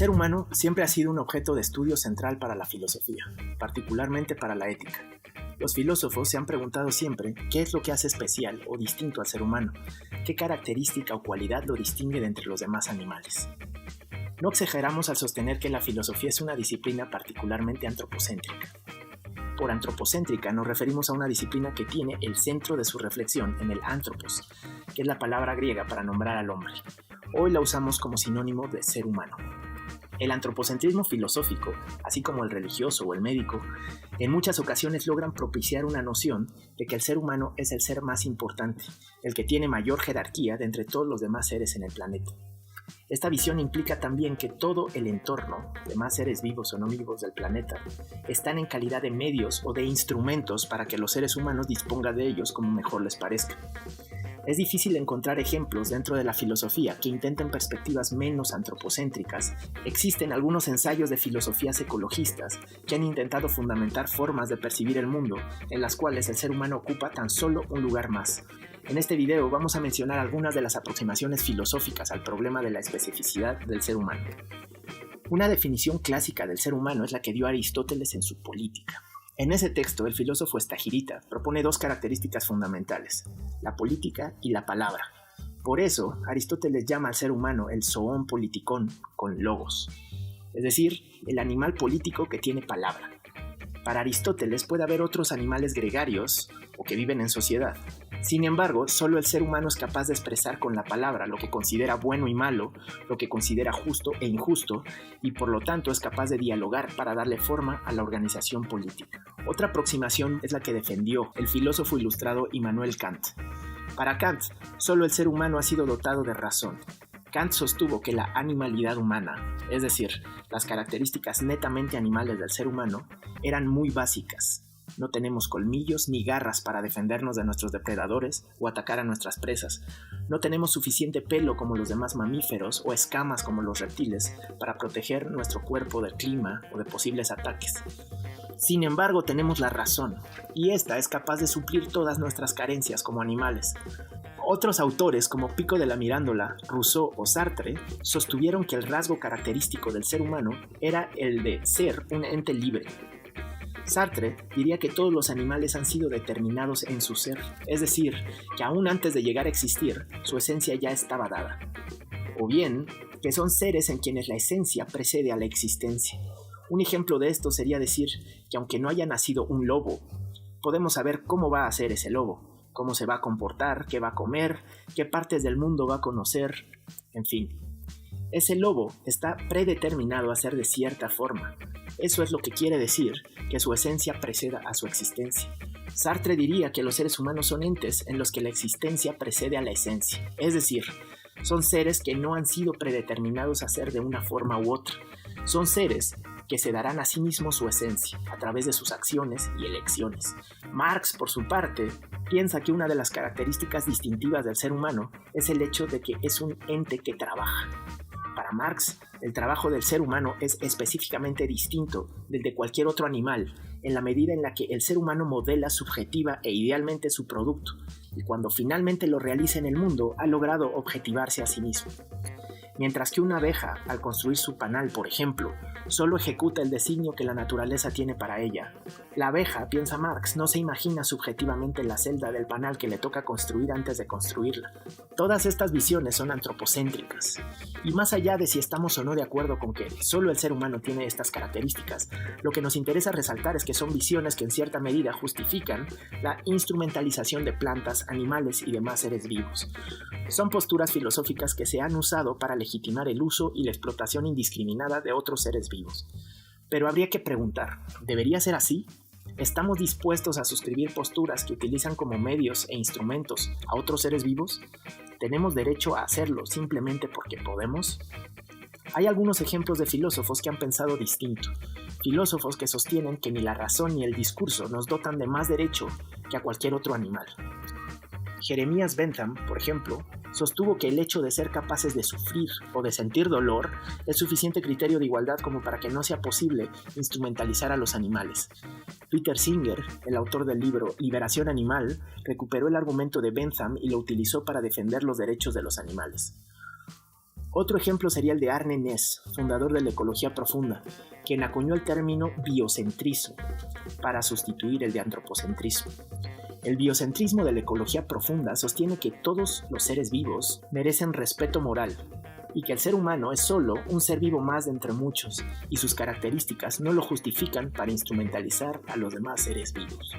ser humano siempre ha sido un objeto de estudio central para la filosofía, particularmente para la ética. Los filósofos se han preguntado siempre qué es lo que hace especial o distinto al ser humano, qué característica o cualidad lo distingue de entre los demás animales. No exageramos al sostener que la filosofía es una disciplina particularmente antropocéntrica. Por antropocéntrica nos referimos a una disciplina que tiene el centro de su reflexión en el anthropos, que es la palabra griega para nombrar al hombre. Hoy la usamos como sinónimo de ser humano. El antropocentrismo filosófico, así como el religioso o el médico, en muchas ocasiones logran propiciar una noción de que el ser humano es el ser más importante, el que tiene mayor jerarquía de entre todos los demás seres en el planeta. Esta visión implica también que todo el entorno, demás seres vivos o no vivos del planeta, están en calidad de medios o de instrumentos para que los seres humanos dispongan de ellos como mejor les parezca. Es difícil encontrar ejemplos dentro de la filosofía que intenten perspectivas menos antropocéntricas. Existen algunos ensayos de filosofías ecologistas que han intentado fundamentar formas de percibir el mundo en las cuales el ser humano ocupa tan solo un lugar más. En este video vamos a mencionar algunas de las aproximaciones filosóficas al problema de la especificidad del ser humano. Una definición clásica del ser humano es la que dio Aristóteles en su Política. En ese texto, el filósofo Estagirita propone dos características fundamentales, la política y la palabra. Por eso, Aristóteles llama al ser humano el zoon politikon, con logos, es decir, el animal político que tiene palabra. Para Aristóteles puede haber otros animales gregarios o que viven en sociedad. Sin embargo, solo el ser humano es capaz de expresar con la palabra lo que considera bueno y malo, lo que considera justo e injusto, y por lo tanto es capaz de dialogar para darle forma a la organización política. Otra aproximación es la que defendió el filósofo ilustrado Immanuel Kant. Para Kant, solo el ser humano ha sido dotado de razón. Kant sostuvo que la animalidad humana, es decir, las características netamente animales del ser humano, eran muy básicas. No tenemos colmillos ni garras para defendernos de nuestros depredadores o atacar a nuestras presas. No tenemos suficiente pelo como los demás mamíferos o escamas como los reptiles para proteger nuestro cuerpo del clima o de posibles ataques. Sin embargo, tenemos la razón, y esta es capaz de suplir todas nuestras carencias como animales. Otros autores como Pico de la Mirandola, Rousseau o Sartre sostuvieron que el rasgo característico del ser humano era el de ser un ente libre. Sartre diría que todos los animales han sido determinados en su ser, es decir, que aún antes de llegar a existir, su esencia ya estaba dada. O bien, que son seres en quienes la esencia precede a la existencia. Un ejemplo de esto sería decir que aunque no haya nacido un lobo, podemos saber cómo va a ser ese lobo, cómo se va a comportar, qué va a comer, qué partes del mundo va a conocer, en fin. Ese lobo está predeterminado a ser de cierta forma. Eso es lo que quiere decir que su esencia preceda a su existencia. Sartre diría que los seres humanos son entes en los que la existencia precede a la esencia, es decir, son seres que no han sido predeterminados a ser de una forma u otra. Son seres que se darán a sí mismos su esencia a través de sus acciones y elecciones. Marx, por su parte, piensa que una de las características distintivas del ser humano es el hecho de que es un ente que trabaja. Para Marx, el trabajo del ser humano es específicamente distinto del de cualquier otro animal, en la medida en la que el ser humano modela subjetiva e idealmente su producto, y cuando finalmente lo realiza en el mundo, ha logrado objetivarse a sí mismo. Mientras que una abeja, al construir su panal, por ejemplo, solo ejecuta el designio que la naturaleza tiene para ella. La abeja, piensa Marx, no se imagina subjetivamente la celda del panal que le toca construir antes de construirla. Todas estas visiones son antropocéntricas. Y más allá de si estamos o no de acuerdo con que solo el ser humano tiene estas características, lo que nos interesa resaltar es que son visiones que en cierta medida justifican la instrumentalización de plantas, animales y demás seres vivos. Son posturas filosóficas que se han usado para legitimar el uso y la explotación indiscriminada de otros seres vivos. Pero habría que preguntar, ¿debería ser así? ¿Estamos dispuestos a suscribir posturas que utilizan como medios e instrumentos a otros seres vivos? ¿Tenemos derecho a hacerlo simplemente porque podemos? Hay algunos ejemplos de filósofos que han pensado distinto, filósofos que sostienen que ni la razón ni el discurso nos dotan de más derecho que a cualquier otro animal. Jeremías Bentham, por ejemplo, sostuvo que el hecho de ser capaces de sufrir o de sentir dolor es suficiente criterio de igualdad como para que no sea posible instrumentalizar a los animales. Peter Singer, el autor del libro Liberación Animal, recuperó el argumento de Bentham y lo utilizó para defender los derechos de los animales. Otro ejemplo sería el de Arne Naess, fundador de la ecología profunda, quien acuñó el término biocentrismo para sustituir el de antropocentrismo. El biocentrismo de la ecología profunda sostiene que todos los seres vivos merecen respeto moral y que el ser humano es solo un ser vivo más de entre muchos y sus características no lo justifican para instrumentalizar a los demás seres vivos.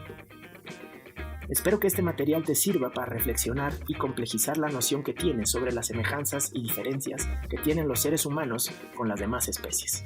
Espero que este material te sirva para reflexionar y complejizar la noción que tienes sobre las semejanzas y diferencias que tienen los seres humanos con las demás especies.